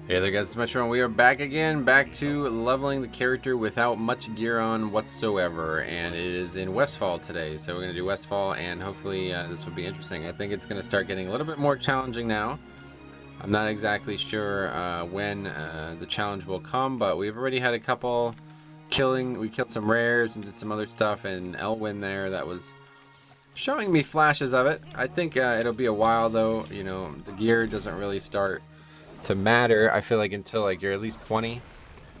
Hey there guys, it's Metro and we are back again, back to leveling the character without much gear on whatsoever, and it is in Westfall today, so we're going to do Westfall, and hopefully this will be interesting. I think it's going to start getting a little bit more challenging now. I'm not exactly sure when the challenge will come, but we've already had a couple we killed some rares and did some other stuff in Elwyn there that was showing me flashes of it. I think it'll be a while though, you know, the gear doesn't really start to matter, I feel like, until like you're at least 20.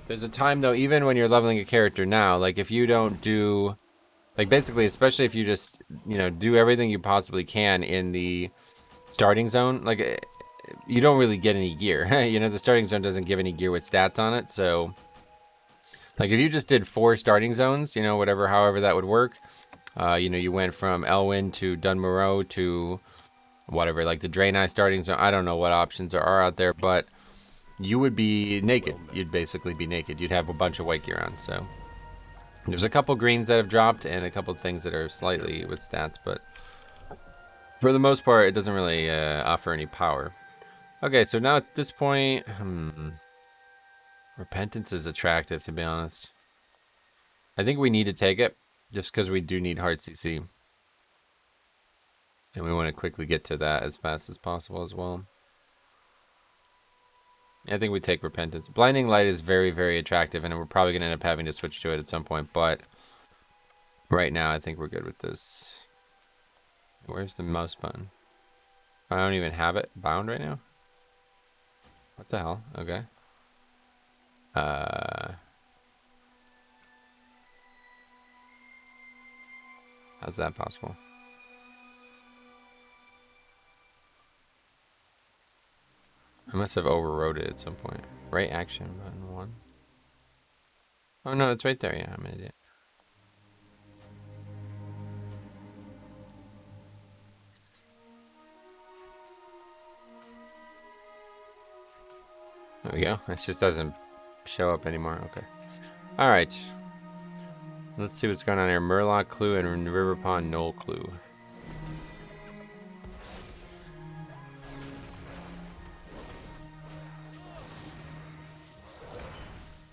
There's a time though, even when you're leveling a character now, like if you don't do, like basically, especially if you just, you know, do everything you possibly can in the starting zone, like you don't really get any gear. You know, the starting zone doesn't give any gear with stats on it. So like if you just did 4 starting zones, you know, whatever, however that would work, you know, you went from Elwyn to Dunmoreau to whatever, like the Draenei starting zone. I don't know what options are out there, but you would be naked. You'd basically be naked. You'd have a bunch of white gear on. So there's a couple greens that have dropped and a couple things that are slightly with stats, but for the most part, it doesn't really offer any power. Okay, so now at this point, Repentance is attractive, to be honest. I think we need to take it just because we do need hard CC. And we want to quickly get to that as fast as possible as well. I think we take Repentance. Blinding Light is very, very attractive, and we're probably going to end up having to switch to it at some point. But right now, I think we're good with this. Where's the mouse button? I don't even have it bound right now. What the hell? Okay. How's that possible? I must have overrode it at some point. Right action button 1. Oh no, it's right there. Yeah, I'm an idiot. There we go. It just doesn't show up anymore. Okay. All right. Let's see what's going on here. Murloc Clue and River Pond Knoll Clue.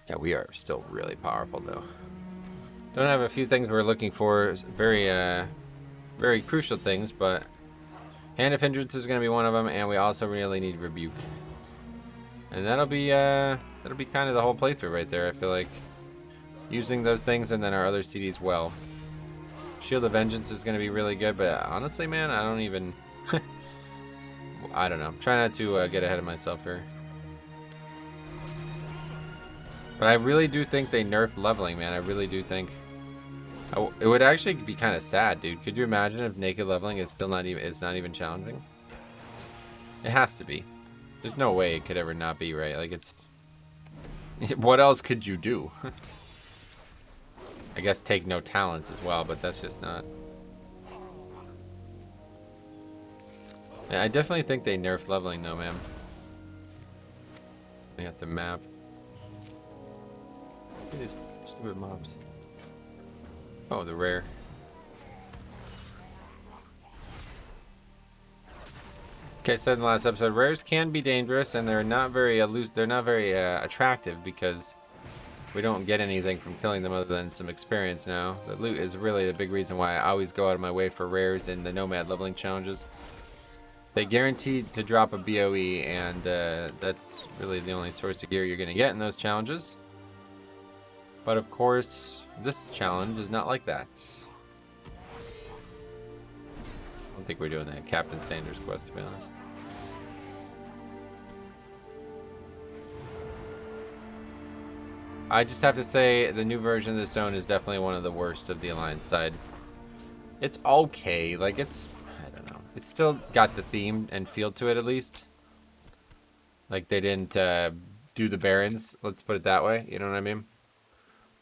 Yeah, we are still really powerful though. Don't have a few things we're looking for, very crucial things, but Hand of Hindrance is going to be one of them, and we also really need Rebuke. And that'll be kind of the whole playthrough right there, I feel like. Using those things and then our other CDs well. Shield of Vengeance is going to be really good, but honestly, man, I don't even... I don't know. I'm trying not to get ahead of myself here. But I really do think they nerfed leveling, man. I really do think. It would actually be kind of sad, dude. Could you imagine if naked leveling is still not even challenging? It has to be. There's no way it could ever not be, right? Like it's. What else could you do? I guess take no talents as well, but that's just not. Yeah, I definitely think they nerfed leveling though, man. They got the map. Look at these stupid mobs. Oh, the rare. Okay, said in the last episode, rares can be dangerous, and they're not very attractive because we don't get anything from killing them other than some experience now. The loot is really the big reason why I always go out of my way for rares in the Nomad leveling challenges. They guaranteed to drop a BOE, and that's really the only source of gear you're going to get in those challenges. But of course, this challenge is not like that. I don't think we're doing that Captain Sanders quest, to be honest. I just have to say, the new version of this zone is definitely one of the worst of the Alliance side. It's okay, like it's, I don't know. It's still got the theme and feel to it at least. Like they didn't do the Barons, let's put it that way, you know what I mean?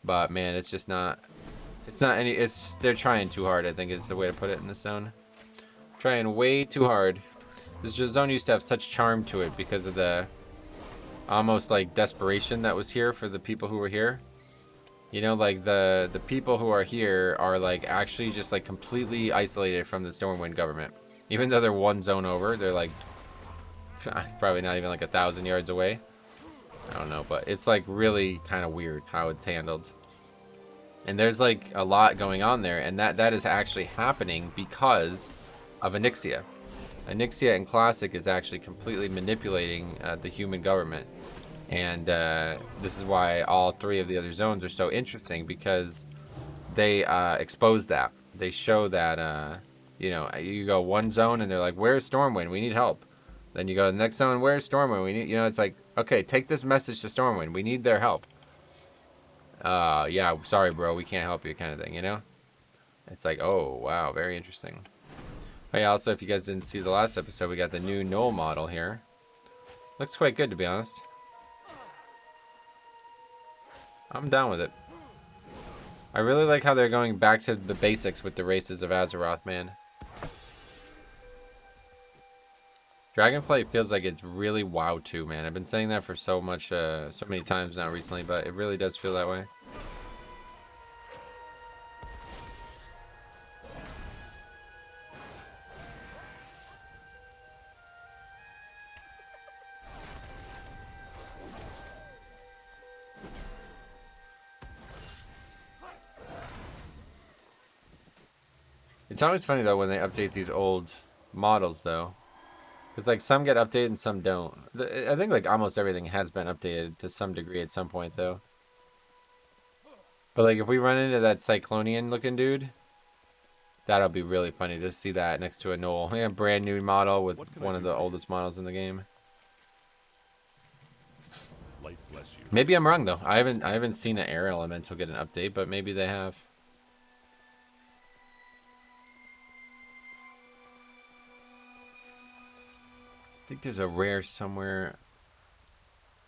But man, it's just not, they're trying too hard, I think is the way to put it in this zone. Trying way too hard. This zone used to have such charm to it because of the almost like desperation that was here for the people who were here. You know, like the people who are here are like actually just like completely isolated from the Stormwind government. Even though they're one zone over, they're like probably not even like 1,000 yards away. I don't know, but it's like really kind of weird how it's handled. And there's like a lot going on there, and that is actually happening because of Onyxia. Onyxia in Classic is actually completely manipulating the human government. And this is why all three of the other zones are so interesting, because they expose that. They show that, you know, you go one zone and they're like, where's Stormwind? We need help. Then you go to the next zone, where's Stormwind? We need, you know, it's like, okay, take this message to Stormwind. We need their help. Yeah, sorry, bro, we can't help you, kind of thing, you know? It's like, oh, wow, very interesting. Oh, yeah, also, if you guys didn't see the last episode, we got the new Knoll model here. Looks quite good, to be honest. I'm down with it. I really like how they're going back to the basics with the races of Azeroth, man. Dragonflight feels like it's really WoW 2, man. I've been saying that for so many times now recently, but it really does feel that way. It's always funny, though, when they update these old models, though. Because, like, some get updated and some don't. I think, like, almost everything has been updated to some degree at some point, though. But, like, if we run into that Cyclonian-looking dude, that'll be really funny to see that next to a Knoll. Yeah, brand new model with one of the oldest models in the game. Maybe I'm wrong, though. I haven't seen an air elemental get an update, but maybe they have. I think there's a rare somewhere.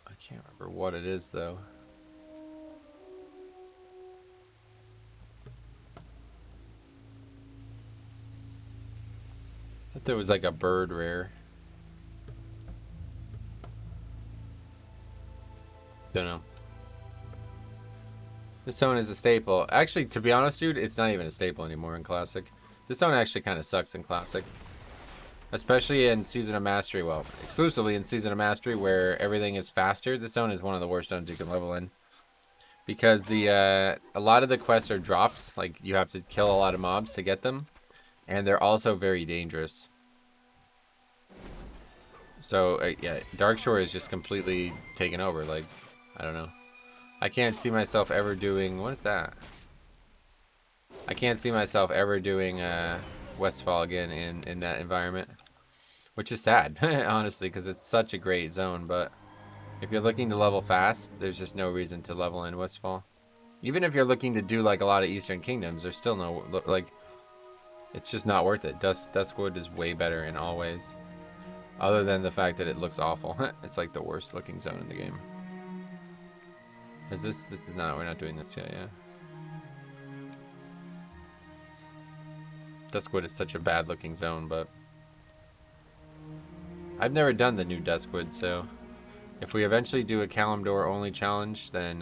I can't remember what it is, though. I thought there was like a bird rare. Don't know. This zone is a staple. Actually, to be honest, dude, it's not even a staple anymore in Classic. This zone actually kind of sucks in Classic. Especially in Season of Mastery, well, exclusively in Season of Mastery, where everything is faster. This zone is one of the worst zones you can level in. Because a lot of the quests are drops, like you have to kill a lot of mobs to get them. And they're also very dangerous. So, yeah, Darkshore is just completely taken over, like, I don't know. I can't see myself ever doing, what is that? I can't see myself ever doing Westfall again in that environment, which is sad, honestly, because it's such a great zone. But if you're looking to level fast, there's just no reason to level in Westfall. Even if you're looking to do like a lot of Eastern Kingdoms, there's still no, like, it's just not worth it. Duskwood is way better in all ways, other than the fact that it looks awful. It's like the worst looking zone in the game. Is this is not, we're not doing this yet, yeah. Duskwood is such a bad looking zone, but I've never done the new Duskwood, so if we eventually do a Kalimdor only challenge, then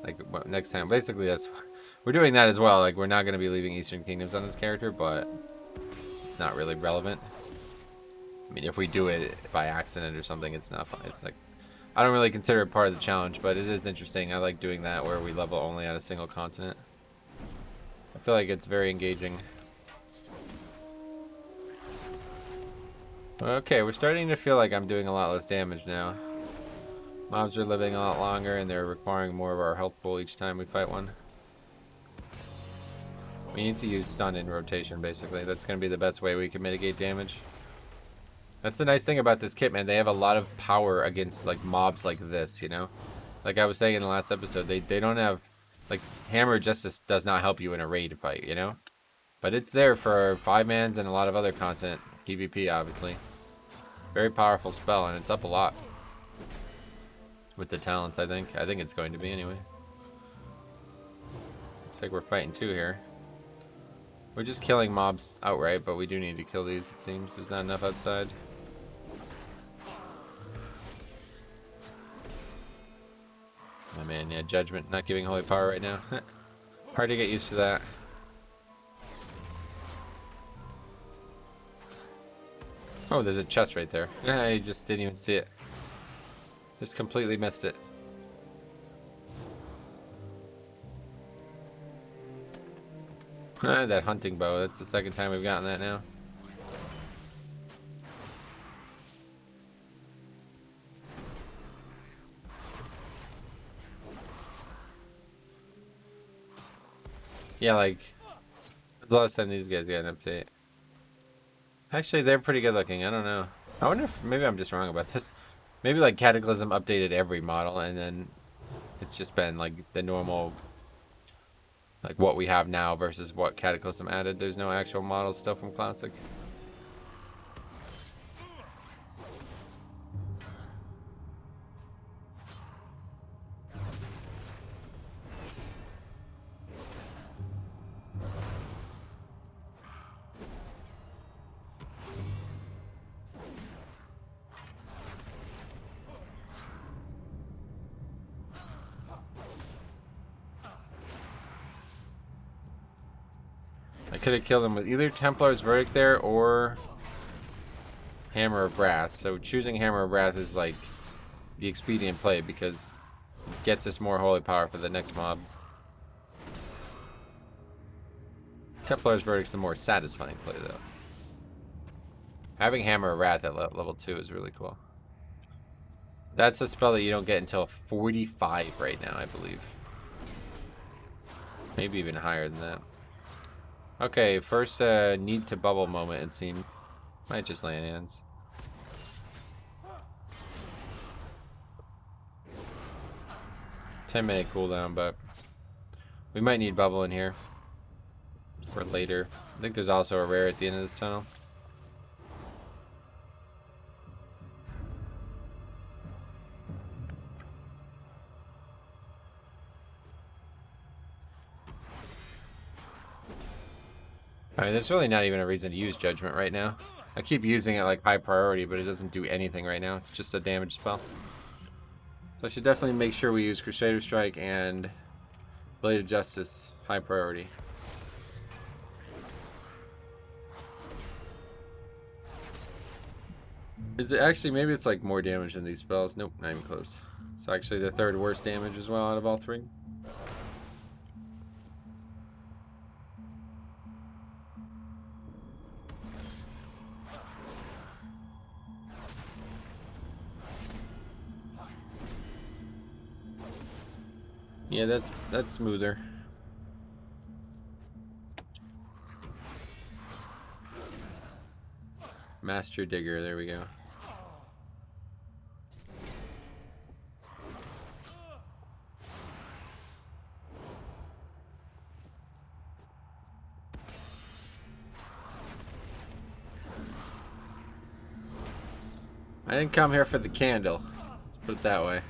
like next time, basically that's, we're doing that as well. Like, we're not going to be leaving Eastern Kingdoms on this character, but it's not really relevant. I mean, if we do it by accident or something, it's not fun. It's like, I don't really consider it part of the challenge, but it is interesting. I like doing that where we level only on a single continent. I feel like it's very engaging. Okay, we're starting to feel like I'm doing a lot less damage now. Mobs are living a lot longer, and they're requiring more of our health pool each time we fight one. We need to use stun in rotation, basically. That's going to be the best way we can mitigate damage. That's the nice thing about this kit, man. They have a lot of power against, like, mobs like this, you know? Like I was saying in the last episode, they don't have, like, Hammer Justice does not help you in a raid fight, you know? But it's there for 5-mans and a lot of other content. PvP, obviously. Very powerful spell, and it's up a lot. With the talents, I think. I think it's going to be, anyway. Looks like we're fighting 2 here. We're just killing mobs outright, but we do need to kill these, it seems. There's not enough outside. Oh man, yeah, Judgment not giving holy power right now. Hard to get used to that. Oh, there's a chest right there. I just didn't even see it. Just completely missed it. That hunting bow. That's the second time we've gotten that now. Yeah, like, when's the last time these guys got an update? Actually, they're pretty good looking. I don't know. I wonder if maybe I'm just wrong about this. Maybe like Cataclysm updated every model, and then it's just been like the normal, like what we have now versus what Cataclysm added. There's no actual model stuff from Classic. I could have killed him with either Templar's Verdict there or Hammer of Wrath. So choosing Hammer of Wrath is like the expedient play because it gets us more holy power for the next mob. Templar's Verdict's the more satisfying play though. Having Hammer of Wrath at level 2 is really cool. That's a spell that you don't get until 45 right now, I believe. Maybe even higher than that. Okay, first need to bubble moment, it seems. Might just land hands. $10-minute cooldown, but we might need bubble in here for later. I think there's also a rare at the end of this tunnel. I mean, there's really not even a reason to use Judgment right now. I keep using it like high priority, but it doesn't do anything right now. It's just a damage spell. So I should definitely make sure we use Crusader Strike and Blade of Justice high priority. Is it actually, maybe it's like more damage than these spells. Nope, not even close. It's actually the third worst damage as well out of all three. Yeah, that's smoother. Master Digger, there we go. I didn't come here for the candle. Let's put it that way.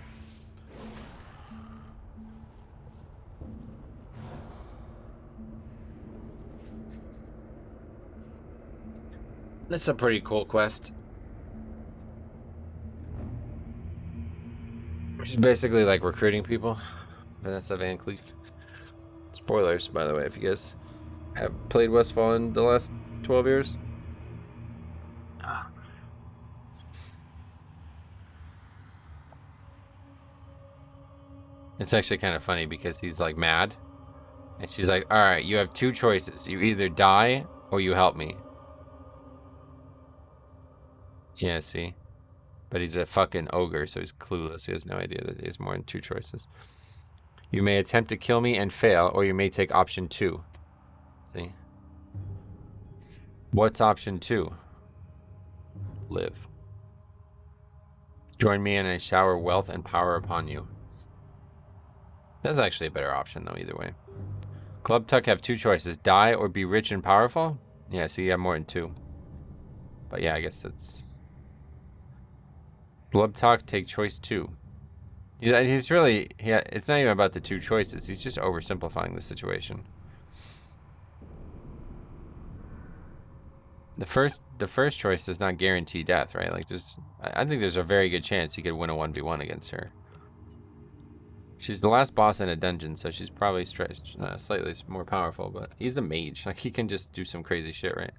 This is a pretty cool quest. Which is basically like recruiting people. Vanessa Van Cleef. Spoilers, by the way, if you guys have played Westfall in the last 12 years. It's actually kind of funny because he's like mad. And she's like, alright, you have two choices. You either die or you help me. Yeah, see? But he's a fucking ogre, so he's clueless. He has no idea that he has more than two choices. You may attempt to kill me and fail, or you may take option 2. See? What's option 2? Live. Join me and I shower wealth and power upon you. That's actually a better option, though, either way. Club Tuck have two choices. Die or be rich and powerful? Yeah, see, you have more than 2. But yeah, I guess that's... Club Tuck, take choice 2. He's really... Yeah, it's not even about the two choices. He's just oversimplifying the situation. The first choice does not guarantee death, right? Like, I think there's a very good chance he could win a 1v1 against her. She's the last boss in a dungeon, so she's probably slightly more powerful, but he's a mage. Like, he can just do some crazy shit, right?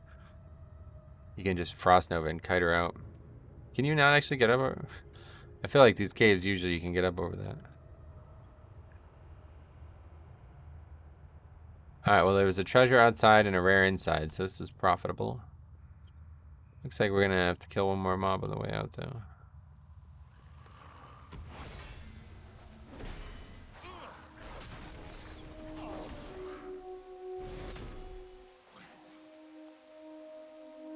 He can just Frost Nova and kite her out. Can you not actually get up? I feel like these caves, usually you can get up over that. Alright, well, there was a treasure outside and a rare inside, so this was profitable. Looks like we're gonna have to kill one more mob on the way out, though.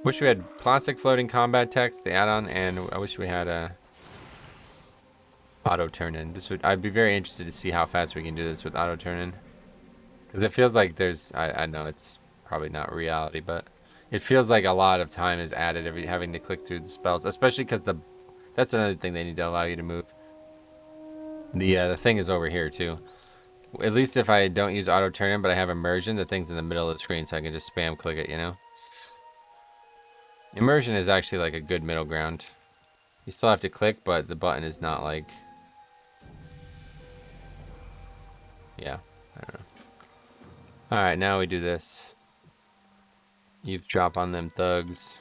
Wish we had classic floating combat text, the add-on, and I wish we had a auto turn-in. I'd be very interested to see how fast we can do this with auto turn-in. Because it feels like there's, I know it's probably not reality, but it feels like a lot of time is added having to click through the spells, especially because that's another thing they need to allow you to move. The thing is over here too. At least if I don't use auto turn-in, but I have immersion, the thing's in the middle of the screen, so I can just spam click it, you know? Immersion is actually like a good middle ground. You still have to click, but the button is not like... Yeah, I don't know. Alright, now we do this. Eavesdrop on them thugs.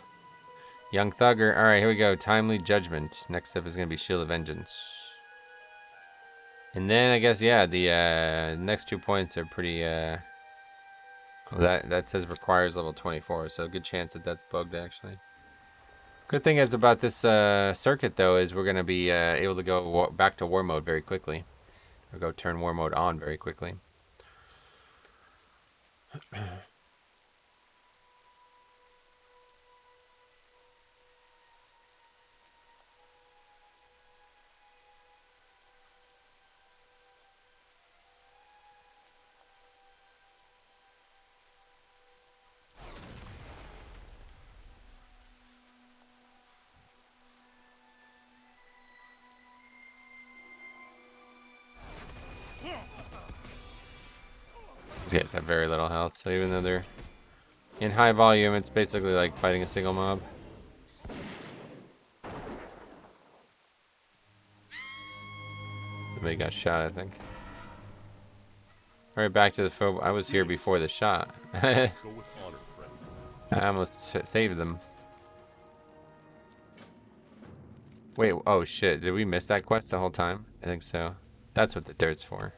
Young Thugger. Alright, here we go. Timely Judgment. Next up is going to be Shield of Vengeance. And then, I guess, yeah, the next 2 points are pretty... that says requires level 24, so good chance that that's bugged, actually. Good thing is about this circuit, though, is we're going to be able to go back to war mode very quickly. Or go turn war mode on very quickly. These guys have very little health, so even though they're in high volume, it's basically like fighting a single mob. Somebody got shot, I think. Alright, back to the foe. I was here before the shot. I almost saved them. Wait, oh shit, did we miss that quest the whole time? I think so. That's what the dirt's for.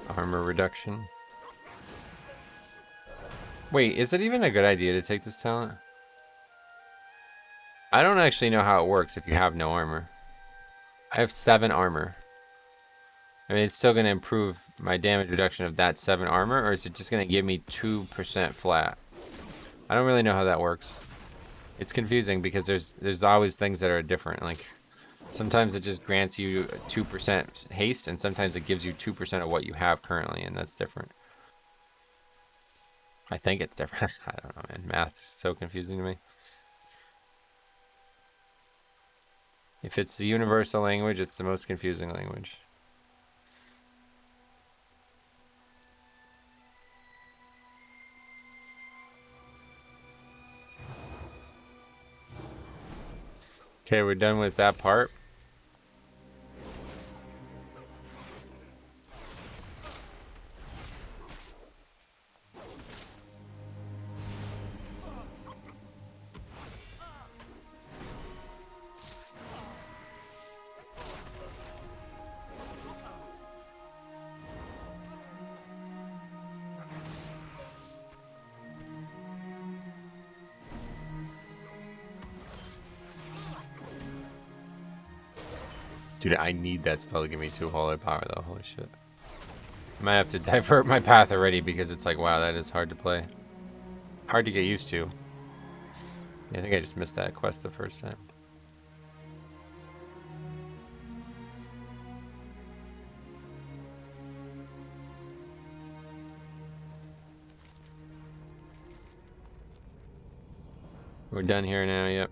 Armor reduction. Wait, is it even a good idea to take this talent? I don't actually know how it works if you have no armor. I have 7 armor. I mean, it's still going to improve my damage reduction of that 7 armor, or is it just going to give me 2% flat? I don't really know how that works. It's confusing because there's always things that are different. Like, sometimes it just grants you 2% haste, and sometimes it gives you 2% of what you have currently, and that's different. I think it's different. I don't know, man. Math is so confusing to me. If it's the universal language, it's the most confusing language. Okay, we're done with that part. Dude, I need that spell to give me 2 holy power, though. Holy shit. I might have to divert my path already because it's like, wow, that is hard to play. Hard to get used to. Yeah, I think I just missed that quest the first time. We're done here now, yep.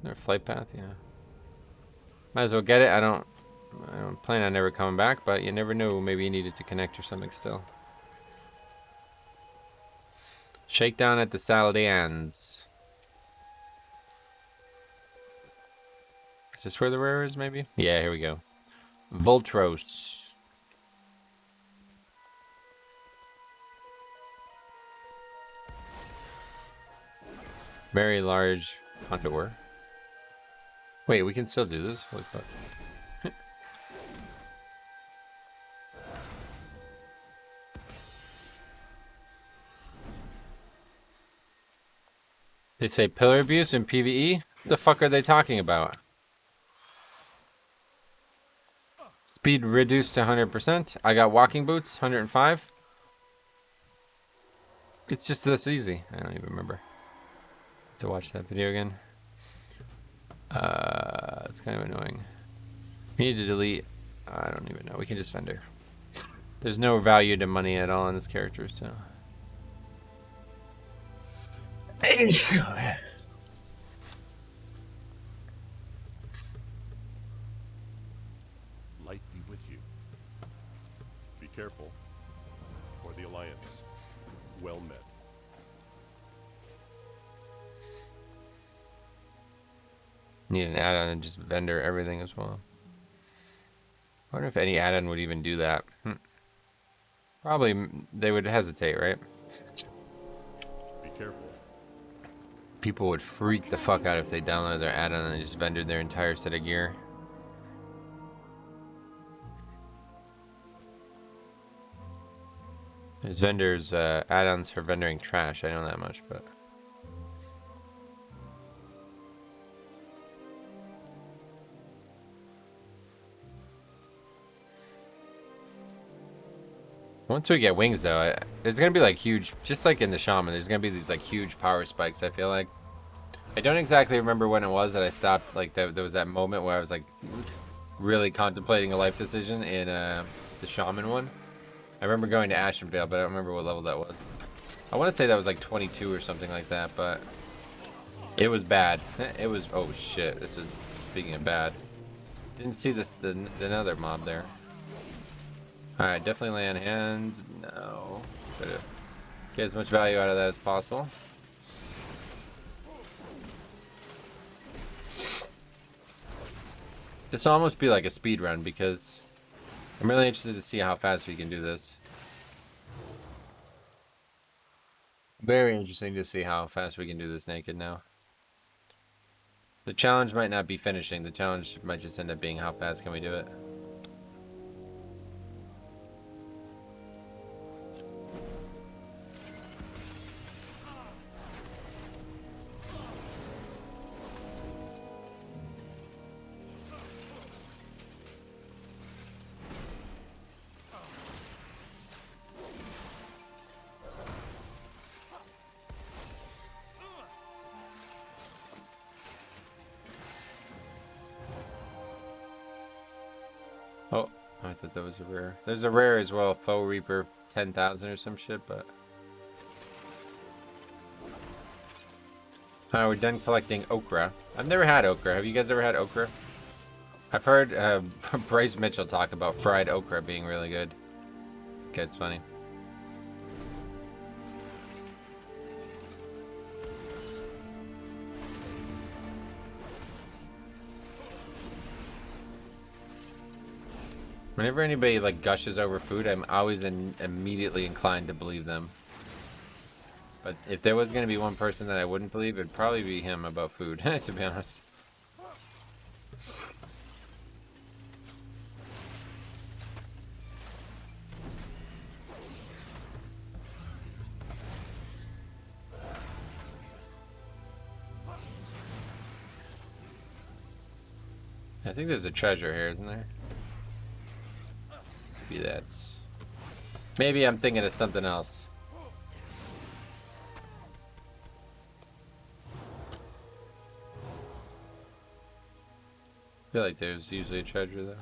Our flight path, yeah. Might as well get it. I don't plan on never coming back, but you never know. Maybe you needed to connect or something still. Shakedown at the Paladins. Is this where the rare is, maybe? Yeah, here we go. Voltros. Very large Huntador. Wait, we can still do this? Holy fuck. They say pillar abuse in PvE? What the fuck are they talking about? Speed reduced to 100%. I got walking boots, 105. It's just this easy. I don't even remember to watch that video again. It's kind of annoying. We need to delete. I don't even know. We can just vendor. There's no value to money at all in this character, so. Light be with you. Be careful, for the Alliance. Well met. Need an add-on and just vendor everything as well. I wonder if any add-on would even do that. Probably they would hesitate, right? Be careful. People would freak the fuck out if they downloaded their add-on and just vendored their entire set of gear. There's vendors, add-ons for vendoring trash. I know that much, but... Once we get wings, though, there's gonna be like huge, just like in the shaman. There's gonna be these like huge power spikes. I feel like I don't exactly remember when it was that I stopped. Like there was that moment where I was like really contemplating a life decision in the shaman one. I remember going to Ashramdale, but I don't remember what level that was. I want to say that was like 22 or something like that, but it was bad. It was, oh shit. This is speaking of bad. Didn't see this another mob there. Alright, definitely lay on hands. No. Gotta get as much value out of that as possible. This will almost be like a speed run because I'm really interested to see how fast we can do this. Very interesting to see how fast we can do this naked now. The challenge might not be finishing. The challenge might just end up being how fast can we do it. Oh, I thought that was a rare. There's a rare as well, Foe Reaper 10,000 or some shit, but... Alright, we're done collecting okra. I've never had okra. Have you guys ever had okra? I've heard Bryce Mitchell talk about fried okra being really good. Okay, it's funny. Whenever anybody like gushes over food, I'm always immediately inclined to believe them. But if there was going to be one person that I wouldn't believe, it'd probably be him about food, to be honest. I think there's a treasure here, isn't there? Maybe that's... Maybe I'm thinking of something else. I feel like there's usually a treasure though.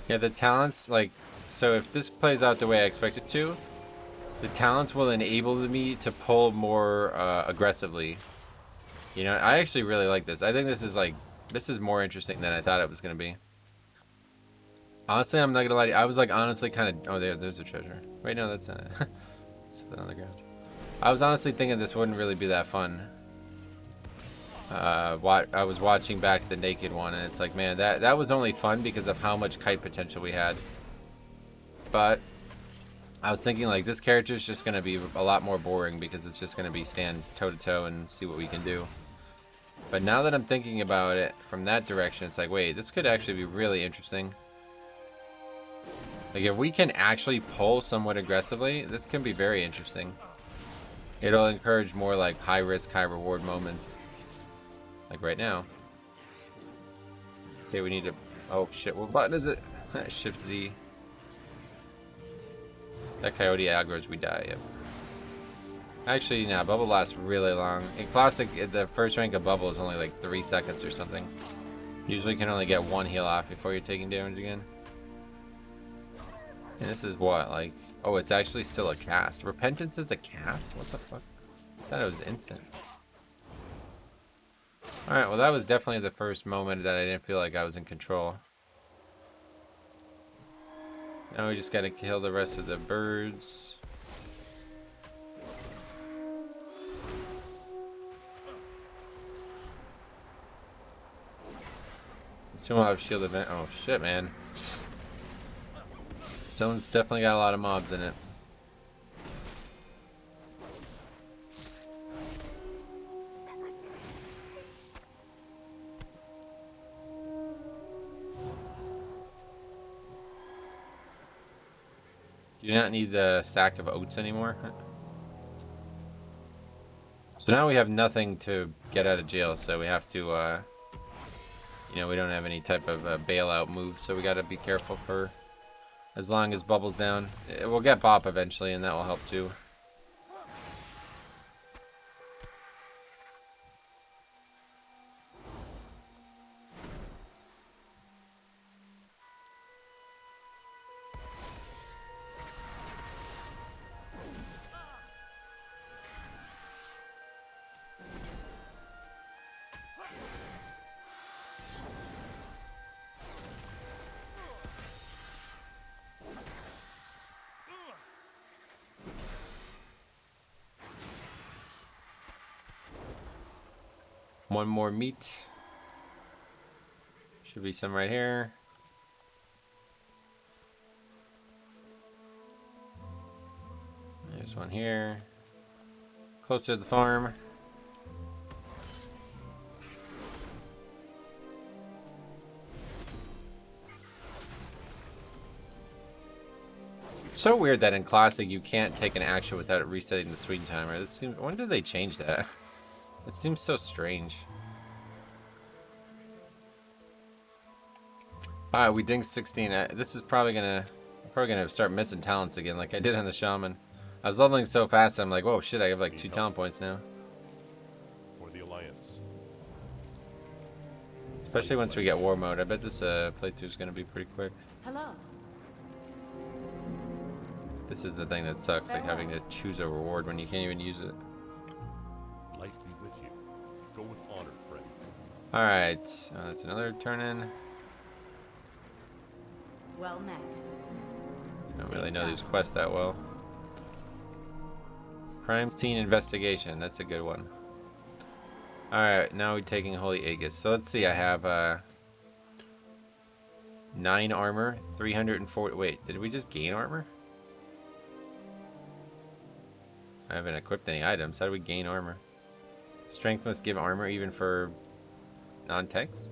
Yeah, the talents, like, so if this plays out the way I expect it to, the talents will enable me to pull more aggressively. You know, I actually really like this. I think this is like, this is more interesting than I thought it was going to be. Honestly, I'm not going to lie to you. I was like honestly kind of, oh, there's a treasure. Wait, no, that's not it. Something on the ground. I was honestly thinking this wouldn't really be that fun. I was watching back the naked one, and it's like, man, that was only fun because of how much kite potential we had. But I was thinking like this character is just going to be a lot more boring because it's just going to be stand toe to toe and see what we can do. But now that I'm thinking about it from that direction, it's like, wait, this could actually be really interesting. Like if we can actually pull somewhat aggressively, this can be very interesting. It'll encourage more like high risk, high reward moments. Like right now. Okay, we need to... Oh shit, what button is it? Shift Z. That coyote aggro's, we die, yep. Actually, nah, bubble lasts really long. In Classic, the first rank of bubble is only like 3 seconds or something. Usually can only get 1 heal off before you're taking damage again. And this is what, like... Oh, it's actually still a cast. Repentance is a cast? What the fuck? I thought it was instant. Alright, well that was definitely the first moment that I didn't feel like I was in control. Now we just gotta kill the rest of the birds. Assume I'll have shield event. Oh shit, man. Someone's definitely got a lot of mobs in it. Do you not need the sack of oats anymore? So now we have nothing to get out of jail, so we have to, you know, we don't have any type of bailout move, so we gotta be careful for as long as Bubble's down. We'll get Bop eventually, and that will help too. One more meat. Should be some right here. There's one here. Closer to the farm. It's so weird that in Classic you can't take an action without it resetting the Sweden timer. This seems, when did they change that? It seems so strange. Alright, we dinged 16. This is probably gonna start missing talents again like I did on the Shaman. I was leveling so fast I'm like, whoa shit, I have like 2 talent points now. For the Alliance. Especially once we get war mode. I bet this playthrough is gonna be pretty quick. Hello. This is the thing that sucks, like having to choose a reward when you can't even use it. Light be with you. Go with honor, friend. Alright, that's another turn in. Well met. I don't really know these quests that well. Crime scene investigation, that's a good one. Alright, now we're taking Holy Aegis. So let's see, I have 9 armor, 340. Wait, did we just gain armor? I haven't equipped any items. How do we gain armor? Strength must give armor even for non-tanks.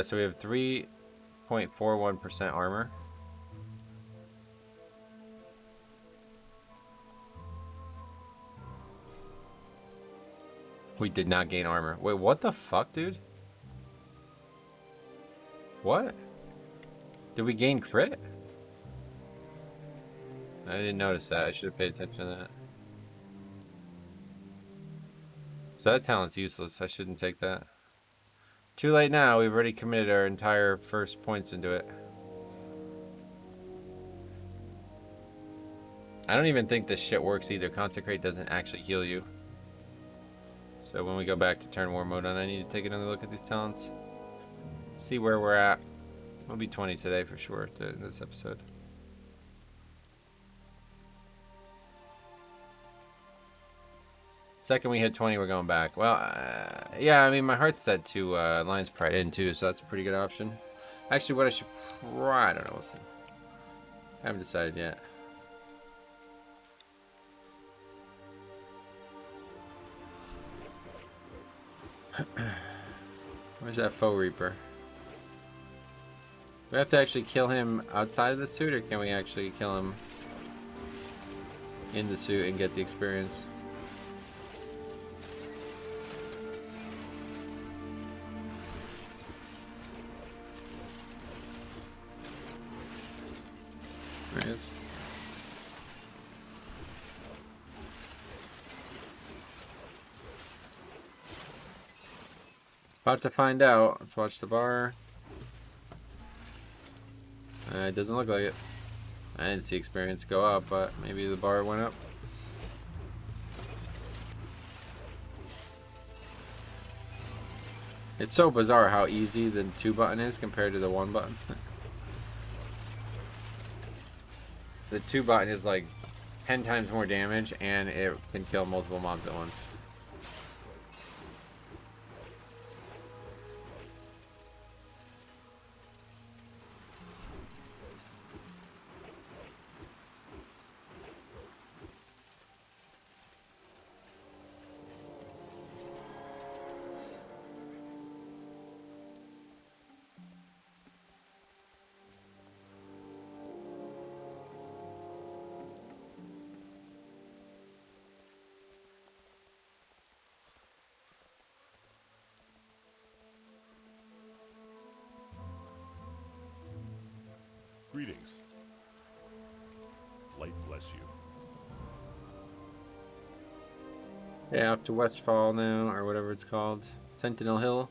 So we have 3.41% armor. We did not gain armor. Wait, what the fuck, dude? What? Did we gain crit? I didn't notice that. I should have paid attention to that. So that talent's useless. I shouldn't take that. Too late now. We've already committed our entire first points into it. I don't even think this shit works either. Consecrate doesn't actually heal you. So when we go back to turn war mode on, I need to take another look at these talents. See where we're at. We'll be 20 today for sure, this episode. Second we hit 20, we're going back. Well, yeah, I mean, my heart's set to Lion's Pride in too, so that's a pretty good option. Actually, what I should try, I don't know, we'll see. I haven't decided yet. Where's that Foe Reaper? Do we have to actually kill him outside of the suit, or can we actually kill him in the suit and get the experience? There he is. About to find out. Let's watch the bar. It doesn't look like it. I didn't see experience go up, but maybe the bar went up. It's so bizarre how easy the 2 button is compared to the 1 button. The 2 button is like 10 times more damage, and it can kill multiple mobs at once. Greetings. Light bless you. Yeah, up to Westfall now, or whatever it's called. Sentinel Hill.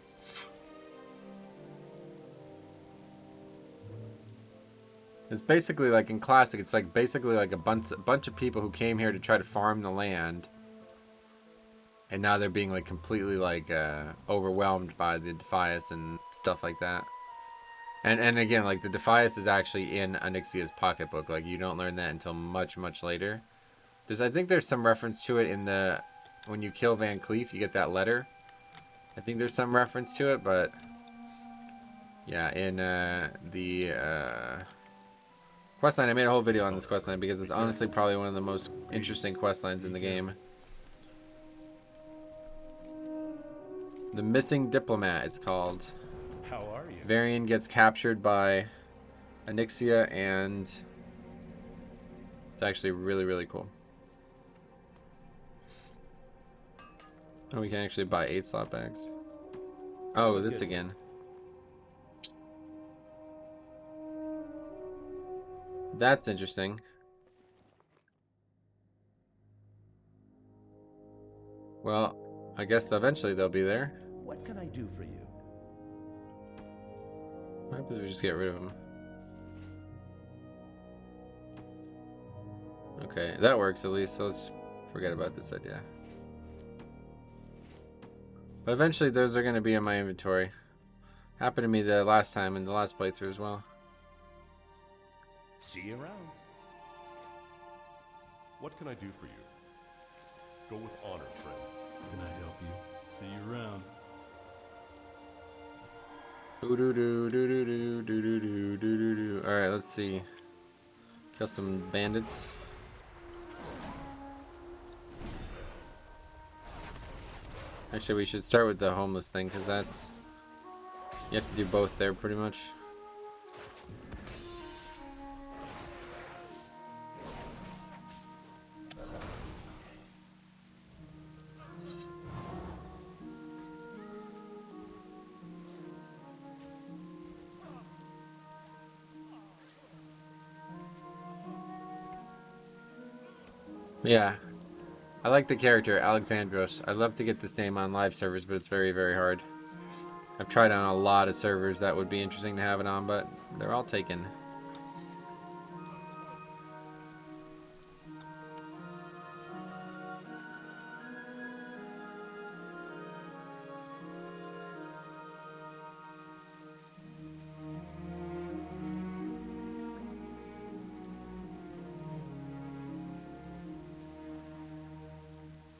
It's basically like in Classic, it's like basically like a bunch of people who came here to try to farm the land. And now they're being like completely like overwhelmed by the Defias and stuff like that. And again, like the Defias is actually in Onyxia's pocketbook. Like you don't learn that until much, much later. I think there's some reference to it in the, when you kill Van Cleef, you get that letter. I think there's some reference to it, but yeah, in the questline, I made a whole video on this questline because it's honestly probably one of the most interesting questlines in the game. The Missing Diplomat, it's called. How are you? Varian gets captured by Onyxia, and it's actually really, really cool. Oh, we can actually buy 8 slot bags. Oh, this again. That's interesting. Well, I guess eventually they'll be there. What can I do for you? What happens if we just get rid of them? Okay, that works at least, so let's forget about this idea. But eventually those are going to be in my inventory. Happened to me the last time in the last playthrough as well. See you around. What can I do for you? Go with honor, friend. Can I help you? See you around. Alright, let's see. Kill some bandits. Actually, we should start with the homeless thing, because that's... You have to do both there, pretty much. Yeah, I like the character, Alexandros. I'd love to get this name on live servers, but it's very, very hard. I've tried on a lot of servers that would be interesting to have it on, but they're all taken.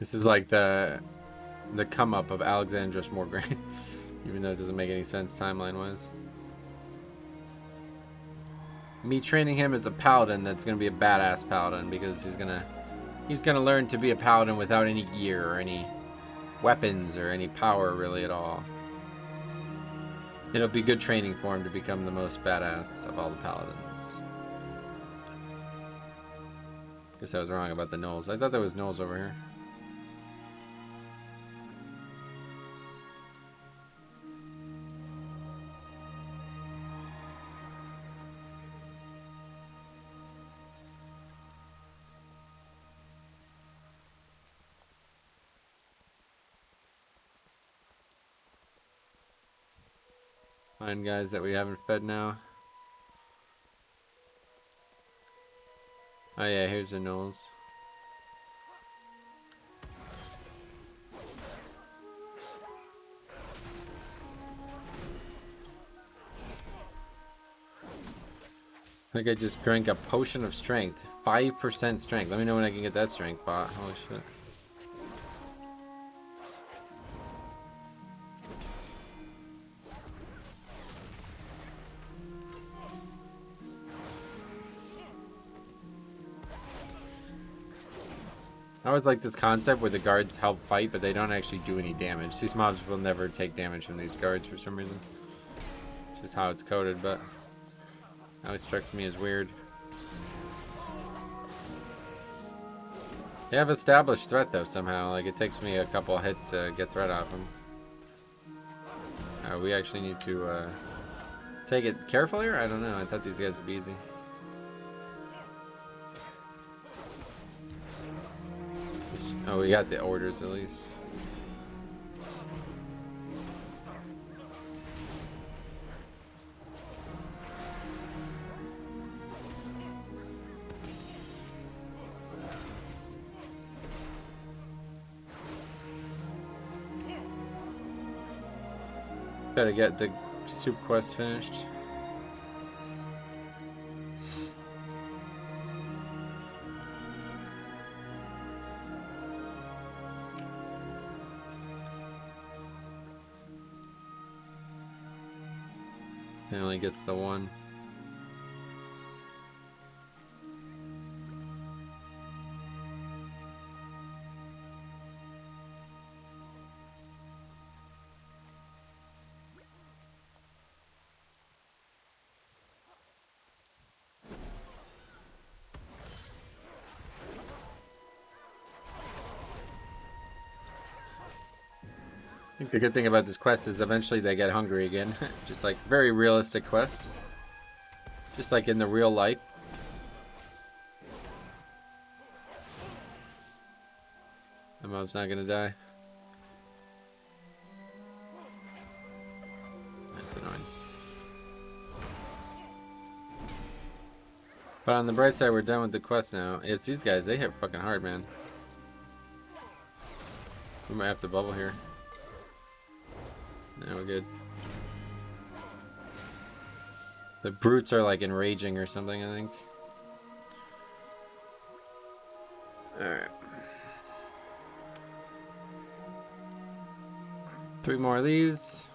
This is like the come up of Alexandros Morgrane, even though it doesn't make any sense timeline wise. Me training him as a paladin, that's gonna be a badass paladin, because he's gonna learn to be a paladin without any gear or any weapons or any power really at all. It'll be good training for him to become the most badass of all the paladins. Guess I was wrong about the gnolls. I thought there was gnolls over here. Find guys that we haven't fed now. Oh yeah, here's the gnolls. I think I just drank a potion of strength. 5% strength. Let me know when I can get that strength bot. Holy shit. I always like this concept where the guards help fight, but they don't actually do any damage. These mobs will never take damage from these guards for some reason. It's just how it's coded, but it always strikes me as weird. They have established threat though somehow. Like it takes me a couple hits to get threat off them. We actually need to take it careful here? I don't know. I thought these guys would be easy. Oh, we got the orders at least. Gotta get the soup quest finished. It only gets the one. I think the good thing about this quest is eventually they get hungry again. Just like very realistic quest. Just like in the real life. The mob's not gonna die. That's annoying. But on the bright side, we're done with the quest now. It's these guys, they hit fucking hard, man. We might have to bubble here. No, we're good. The brutes are like enraging or something, I think. Alright. 3 more of these.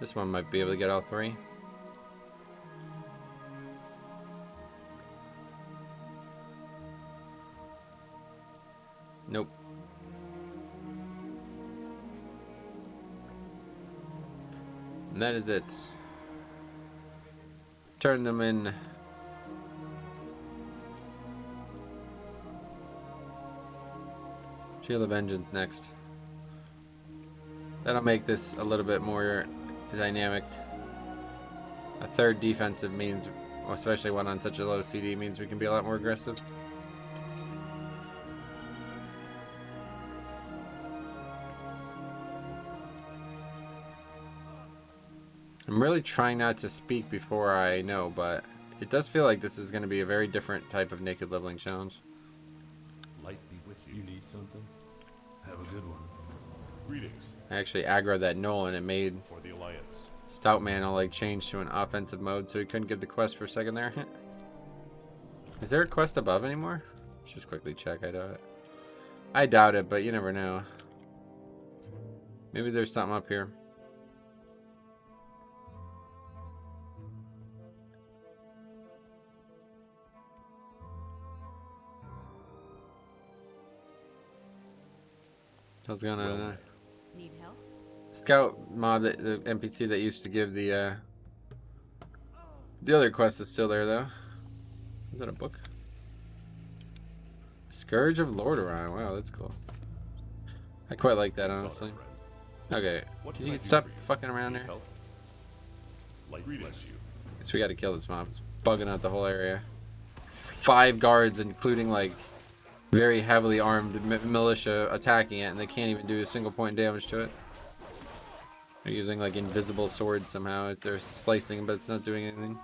This one might be able to get all 3. Nope. And that is it. Turn them in. Shield of Vengeance next. That'll make this a little bit more dynamic. A 3rd defensive means, especially one on such a low CD, means we can be a lot more aggressive. I'm really trying not to speak before I know, but it does feel like this is going to be a very different type of naked leveling challenge. Light be with you. You need something? Have a good one. Greetings I actually aggroed that Knoll and it made for the Alliance. Stoutman all like change to an offensive mode, so he couldn't give the quest for a second there. Is there a quest above anymore? Let's just quickly check. I doubt it. I doubt it, but you never know. Maybe there's something up here. What's going on there? Need help? Scout mob, the NPC that used to give the other quest is still there though. Is that a book? Scourge of Lordaeron. Wow, that's cool. I quite like that, honestly. Okay, can you stop fucking around here? Light bless you. Guess we gotta kill this mob. It's bugging out the whole area. 5 guards, including like very heavily armed militia attacking it, and they can't even do a single point damage to it. They're using like invisible swords somehow. They're slicing, but it's not doing anything.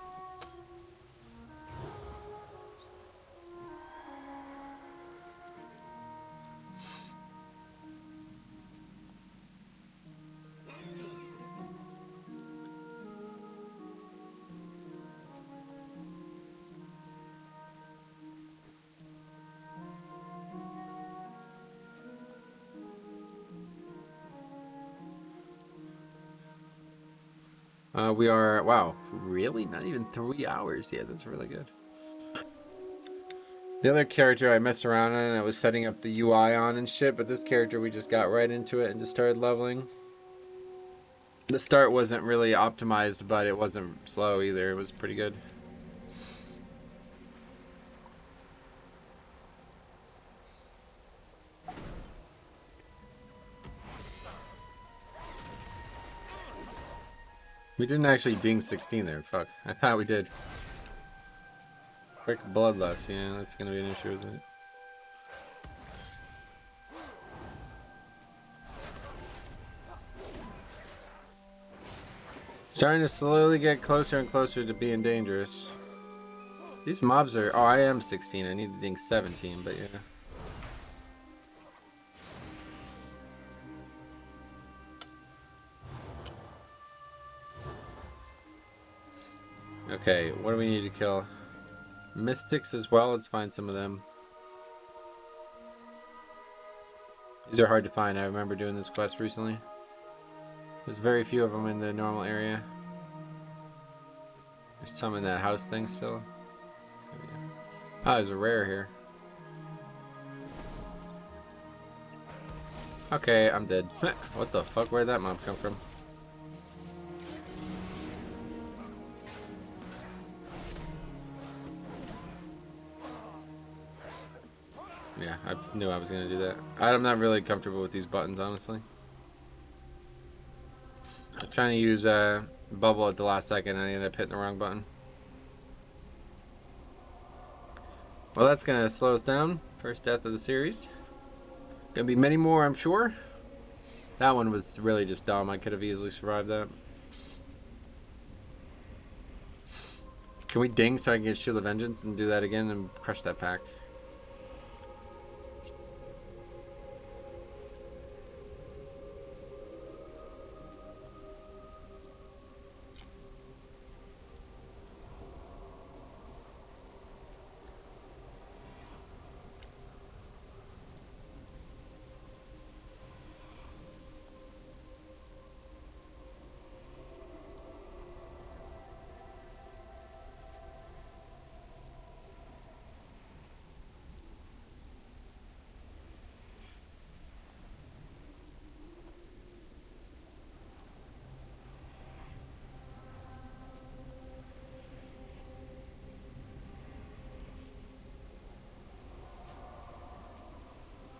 We are, wow, really? Not even 3 hours yet. That's really good. The other character I messed around on and I was setting up the UI on and shit, but this character we just got right into it and just started leveling. The start wasn't really optimized, but it wasn't slow either. It was pretty good. We didn't actually ding 16 there, fuck. I thought we did. Quick bloodlust, yeah, that's gonna be an issue, isn't it? Starting to slowly get closer and closer to being dangerous. These mobs are, oh, I am 16, I need to ding 17, but yeah. Okay, what do we need to kill? Mystics as well, let's find some of them. These are hard to find, I remember doing this quest recently. There's very few of them in the normal area. There's some in that house thing still. There we go. Oh, there's a rare here. Okay, I'm dead. What the fuck, where'd that mob come from? Yeah, I knew I was gonna do that. I'm not really comfortable with these buttons, honestly. I'm trying to use bubble at the last second and I ended up hitting the wrong button. Well, that's gonna slow us down. First death of the series. Gonna be many more, I'm sure. That one was really just dumb. I could have easily survived that. Can we ding so I can get Shield of Vengeance and do that again and crush that pack?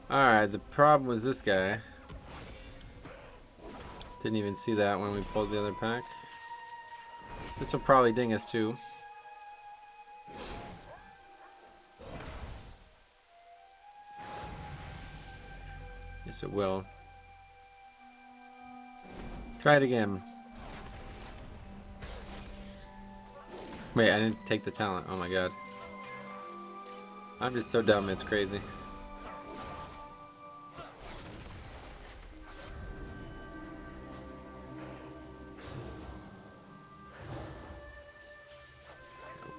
Alright, the problem was this guy. Didn't even see that when we pulled the other pack. This will probably ding us too. Yes, it will. Try it again. Wait, I didn't take the talent. Oh my god. I'm just so dumb, it's crazy.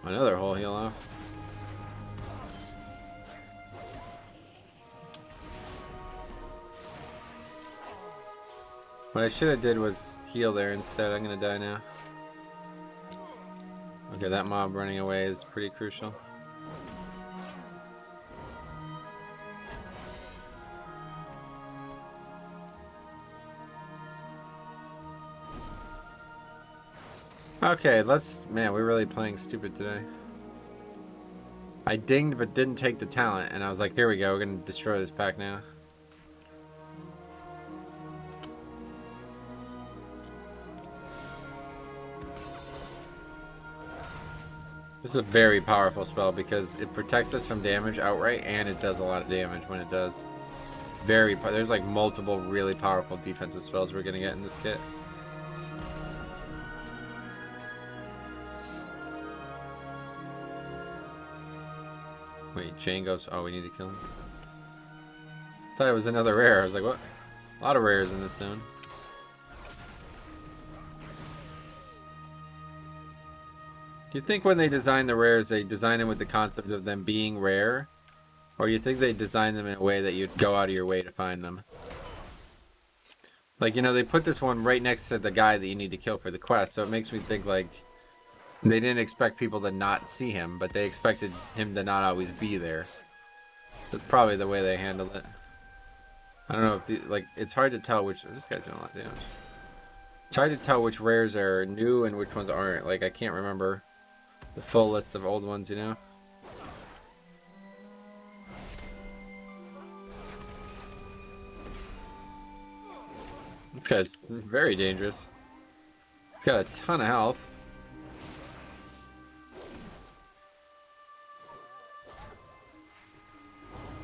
Another whole heal off. What I should have did was heal there instead. I'm gonna die now. Okay, that mob running away is pretty crucial. Okay, man, we're really playing stupid today. I dinged but didn't take the talent, and I was like, here we go, we're gonna destroy this pack now. This is a very powerful spell because it protects us from damage outright, and it does a lot of damage when it does. There's like multiple really powerful defensive spells we're gonna get in this kit. Wait, Jane goes, oh, we need to kill him. Thought it was another rare. I was like, what? A lot of rares in this zone. Do you think when they design the rares, they design them with the concept of them being rare? Or you think they design them in a way that you'd go out of your way to find them? Like, you know, they put this one right next to the guy that you need to kill for the quest, so it makes me think, like, they didn't expect people to not see him, but they expected him to not always be there. That's probably the way they handled it. I don't know if, like, it's hard to tell which... This guy's doing a lot of damage. It's hard to tell which rares are new and which ones aren't. Like, I can't remember the full list of old ones, you know? This guy's very dangerous. He's got a ton of health.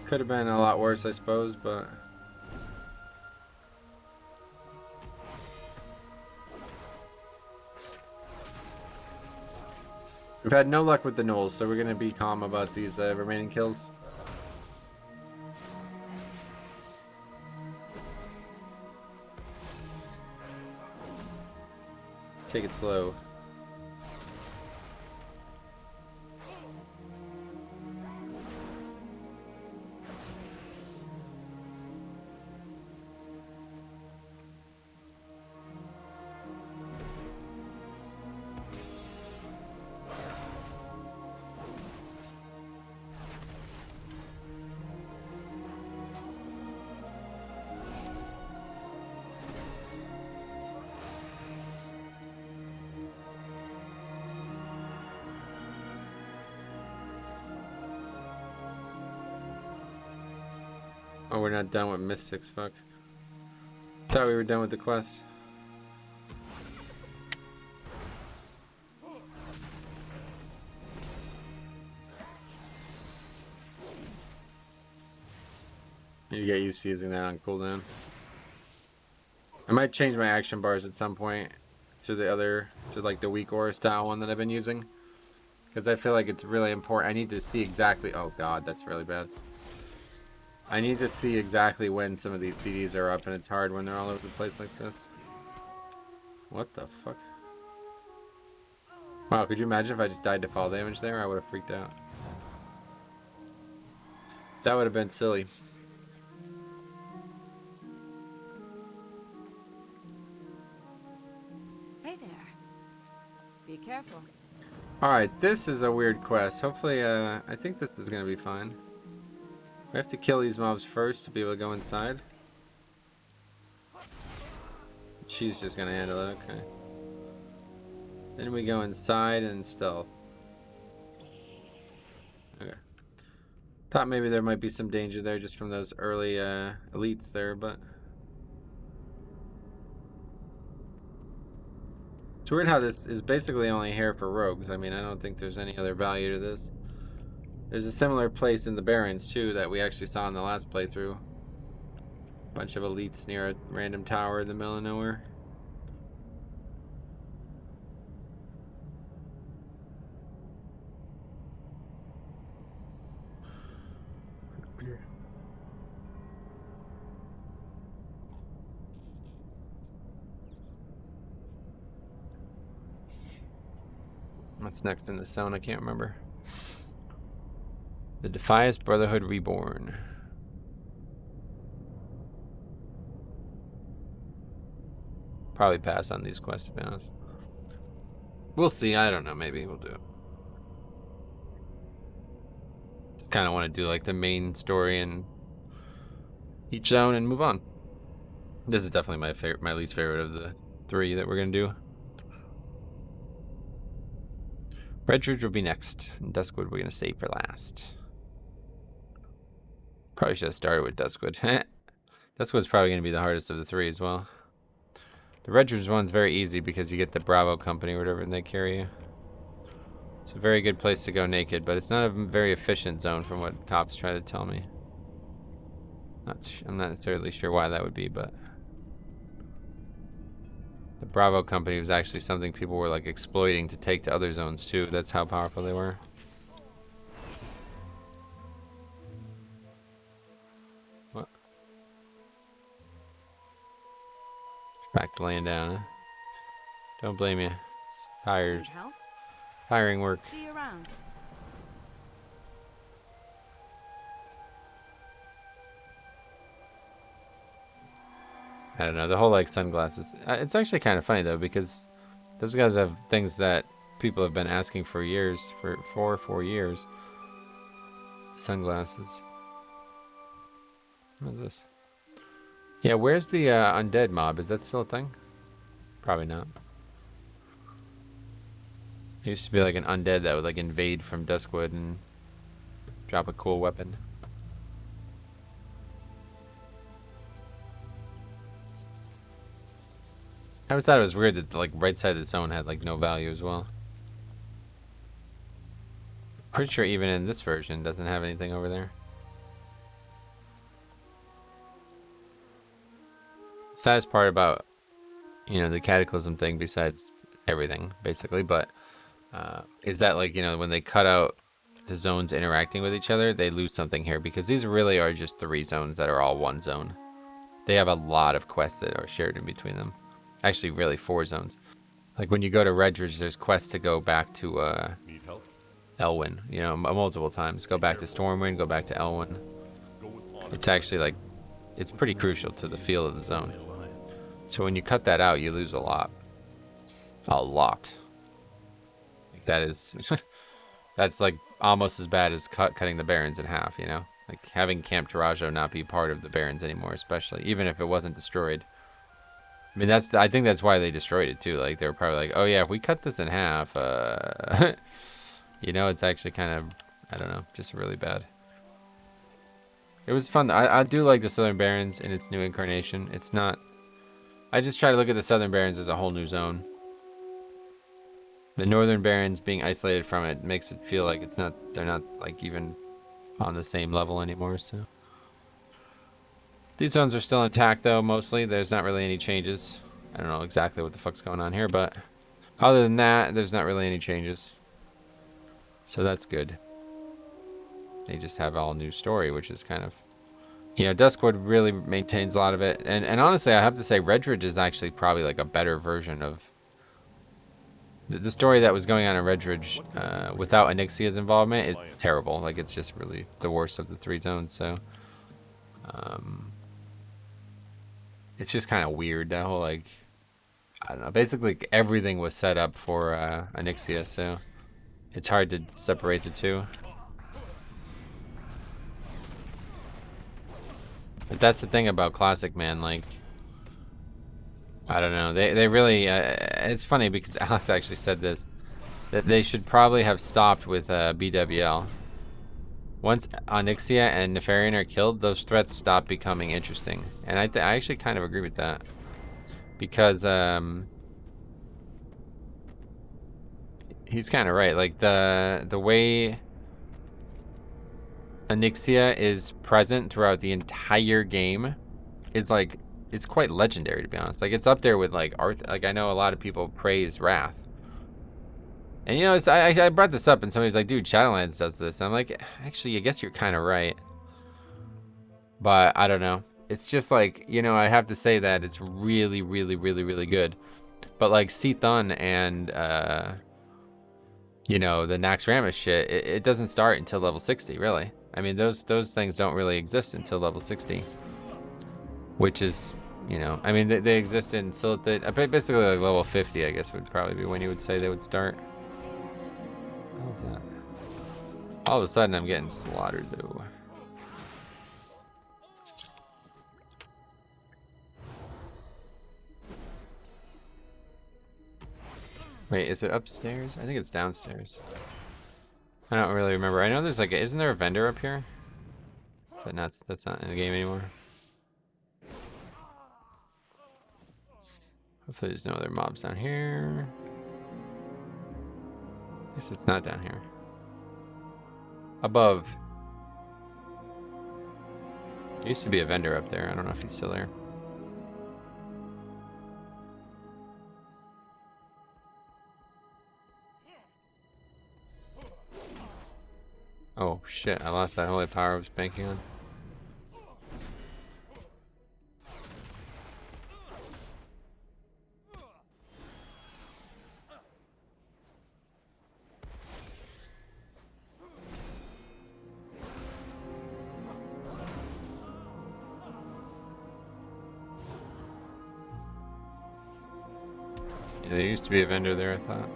Could have been a lot worse, I suppose, but... We've had no luck with the gnolls, so we're going to be calm about these remaining kills. Take it slow. Oh, we're not done with Mystics, fuck. Thought we were done with the quest. You get used to using that on cooldown. I might change my action bars at some point to the other, to like the weak aura style one that I've been using. Because I feel like it's really important. I need to see exactly, oh god, that's really bad. I need to see exactly when some of these CDs are up, and it's hard when they're all over the place like this. What the fuck? Wow, could you imagine if I just died to fall damage there? I would have freaked out. That would have been silly. Hey there. Be careful. Alright, this is a weird quest. Hopefully, I think this is going to be fine. We have to kill these mobs first to be able to go inside. She's just going to handle it, okay. Then we go inside and stealth. Okay. Thought maybe there might be some danger there just from those early elites there, but... It's weird how this is basically only here for rogues. I mean, I don't think there's any other value to this. There's a similar place in the Barrens, too, that we actually saw in the last playthrough. Bunch of elites near a random tower in the middle of nowhere. What's next in the zone? I can't remember. The Defias Brotherhood Reborn. probably pass on these quests, to be honest. We'll see. I don't know. Maybe we'll do it. Just kind of want to do like the main story in each zone and move on. This is definitely my favorite, my least favorite of the 3 that we're gonna do. Retribution will be next, and Duskwood we're gonna save for last. Probably should have started with Duskwood. Duskwood's probably gonna be the hardest of the 3 as well. The Retribution one's very easy because you get the Bravo Company or whatever, and they carry you. It's a very good place to go naked, but it's not a very efficient zone from what cops try to tell me. I'm not necessarily sure why that would be, but the Bravo Company was actually something people were like exploiting to take to other zones too. That's how powerful they were. What? Back to laying down, huh? Don't blame you. It's tired. Need help? Tiring work. See you around. I don't know, the whole like sunglasses. It's actually kind of funny though, because those guys have things that people have been asking for years, for 4 years. Sunglasses. What is this? Yeah, where's the undead mob? Is that still a thing? Probably not. There used to be like an undead that would like invade from Duskwood and drop a cool weapon. I always thought it was weird that the like right side of the zone had like no value as well. Pretty sure even in this version it doesn't have anything over there. Saddest part about, you know, the Cataclysm thing, besides everything basically, but is that like, you know, when they cut out the zones interacting with each other, they lose something here, because these really are just 3 zones that are all one zone. They have a lot of quests that are shared in between them. Actually, really 4 zones. Like when you go to Redridge, there's quests to go back to Need help? Elwyn, you know, multiple times. Go back to Stormwind, go back to Elwyn. It's actually like, it's pretty crucial to the feel of the zone. So when you cut that out, you lose a lot. A lot. Like that is, that's like almost as bad as cutting the Barrens in half, you know? Like having Camp Tarajo not be part of the Barrens anymore, especially, even if it wasn't destroyed. I mean, I think that's why they destroyed it too. Like they were probably like, oh yeah, if we cut this in half, you know, it's actually kind of, I don't know, just really bad. It was fun. I do like the Southern Barrens in its new incarnation. It's not, I just try to look at the Southern Barrens as a whole new zone. The Northern Barrens being isolated from it makes it feel like it's not, they're not like even on the same level anymore, so. These zones are still intact though, mostly. There's not really any changes. I don't know exactly what the fuck's going on here, but other than that, there's not really any changes. So that's good. They just have all new story, which is kind of, you know, Duskwood really maintains a lot of it. And honestly, I have to say Redridge is actually probably like a better version of the story that was going on in Redridge without Onyxia's involvement is terrible. Like it's just really the worst of the 3 zones, so it's just kind of weird, that whole like, I don't know, basically everything was set up for Onyxia, so it's hard to separate the 2. But that's the thing about Classic, man, like, I don't know, they really, it's funny because Alex actually said this, that they should probably have stopped with BWL. Once Onyxia and Nefarian are killed, those threats stop becoming interesting. And I actually kind of agree with that. Because he's kind of right. Like the way Onyxia is present throughout the entire game is like, it's quite legendary, to be honest. Like it's up there with like Arth. Like I know a lot of people praise Wrath. And you know, I brought this up and somebody's like, dude, Shadowlands does this. And I'm like, actually, I guess you're kind of right. But I don't know. It's just like, you know, I have to say that it's really, really, really, really good. But like Seathun and, you know, the Naxxramas shit, it doesn't start until level 60, really. I mean, those things don't really exist until level 60. Which is You know, I mean, they exist in Silithid. Basically, like level 50, I guess, would probably be when you would say they would start. What was that? All of a sudden, I'm getting slaughtered, though. Wait, is it upstairs? I think it's downstairs. I don't really remember. I know there's like, isn't there a vendor up here? Is that not, that's not in the game anymore. Hopefully there's no other mobs down here. I guess it's not down here. Above. There used to be a vendor up there. I don't know if he's still there. Oh shit, I lost that holy power I was banking on. Yeah, there used to be a vendor there, I thought.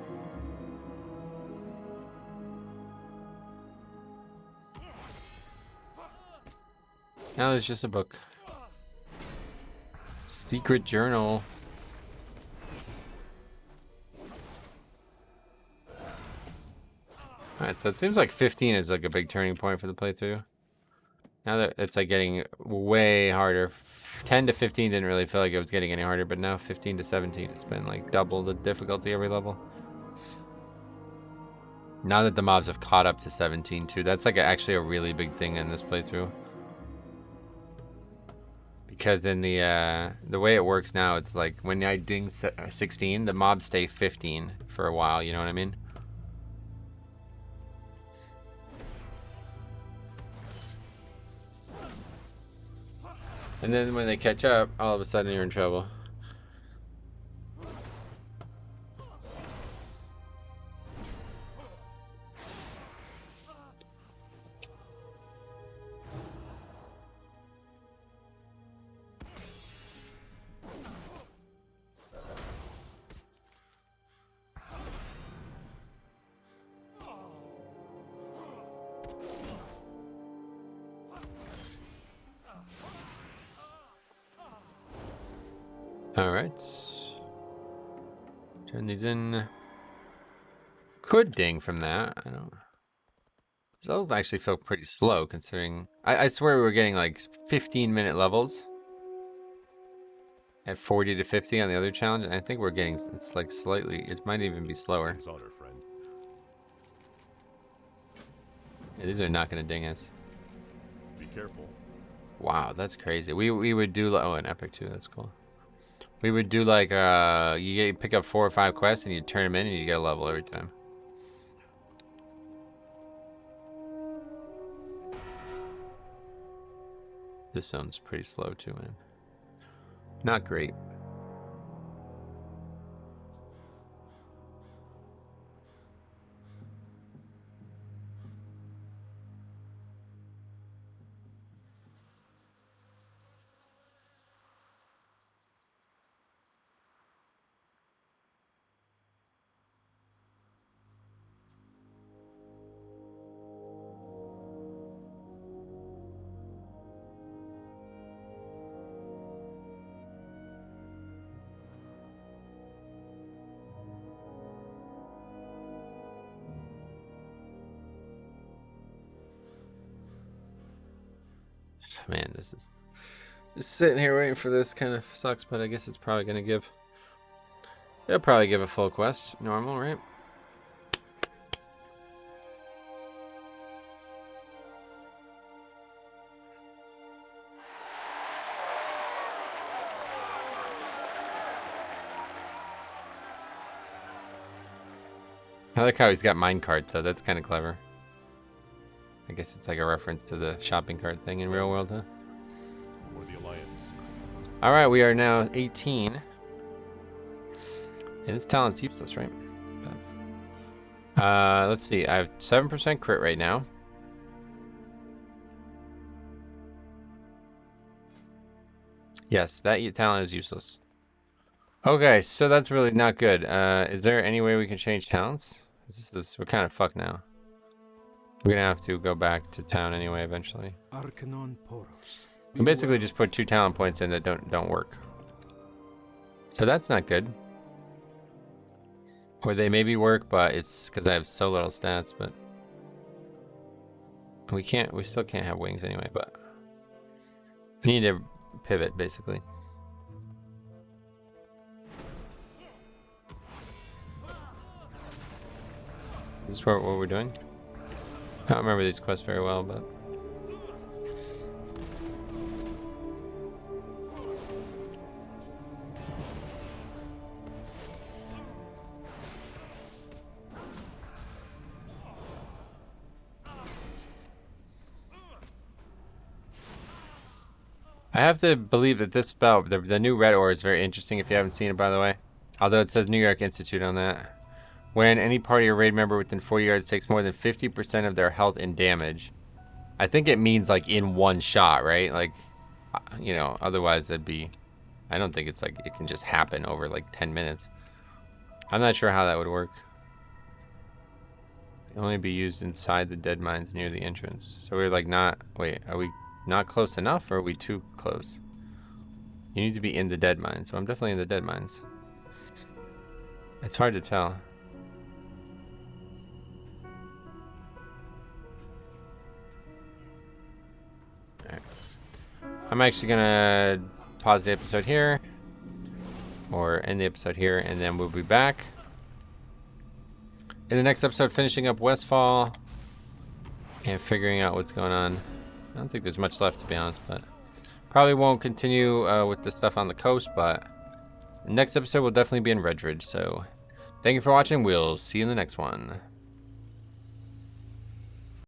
Now there's just a book. Secret journal. Alright, so it seems like 15 is like a big turning point for the playthrough. Now that it's like getting way harder. 10 to 15 didn't really feel like it was getting any harder, but now 15 to 17, it's been like double the difficulty every level. Now that the mobs have caught up to 17 too, that's like actually a really big thing in this playthrough. Because in the way it works now, it's like when I ding 16, the mobs stay 15 for a while, you know what I mean? And then when they catch up, all of a sudden you're in trouble. Alright. Turn these in. Could ding from that. I don't. Those actually feel pretty slow considering. I swear we were getting like 15-minute levels at 40 to 50 on the other challenge. And I think we're getting, it's like slightly, it might even be slower. Honor, friend. Yeah, these are not going to ding us. Be careful. Wow, that's crazy. We would do, oh, an epic too. That's cool. We would do like, you pick up 4 or 5 quests and you turn them in and you get a level every time. This zone's pretty slow too, man. Not great. Man, this is just sitting here waiting for this kind of sucks, but I guess it's probably gonna give. It'll probably give a full quest, normal, right? I like how he's got minecart, so that's kind of clever. I guess it's like a reference to the shopping cart thing in real world, huh? For the Alliance. All right, we are now 18. And this talent's useless, right? Let's see. I have 7% crit right now. Yes, that talent is useless. Okay, so that's really not good. Is there any way we can change talents? We're kind of fucked now. We're gonna have to go back to town anyway eventually. We basically just put 2 talent points in that don't work. So that's not good. Or they maybe work, but it's because I have so little stats, but we still can't have wings anyway, but we need to pivot basically. Is this what we're doing? I don't remember these quests very well, but I have to believe that this spell, the new red ore, is very interesting if you haven't seen it, by the way. Although it says New York Institute on that. When any party or raid member within 40 yards takes more than 50% of their health and damage. I think it means like in one shot, right? Like, you know, otherwise that'd be... I don't think it's like it can just happen over like 10 minutes. I'm not sure how that would work. It'd only be used inside the dead mines near the entrance. So we're like not... Wait, are we not close enough or are we too close? You need to be in the dead mines. So I'm definitely in the dead mines. It's hard to tell. Alright. I'm actually gonna pause the episode here. Or end the episode here, and then we'll be back. In the next episode, finishing up Westfall. And figuring out what's going on. I don't think there's much left, to be honest, but... Probably won't continue with the stuff on the coast, but... The next episode will definitely be in Redridge, so... Thank you for watching. We'll see you in the next one.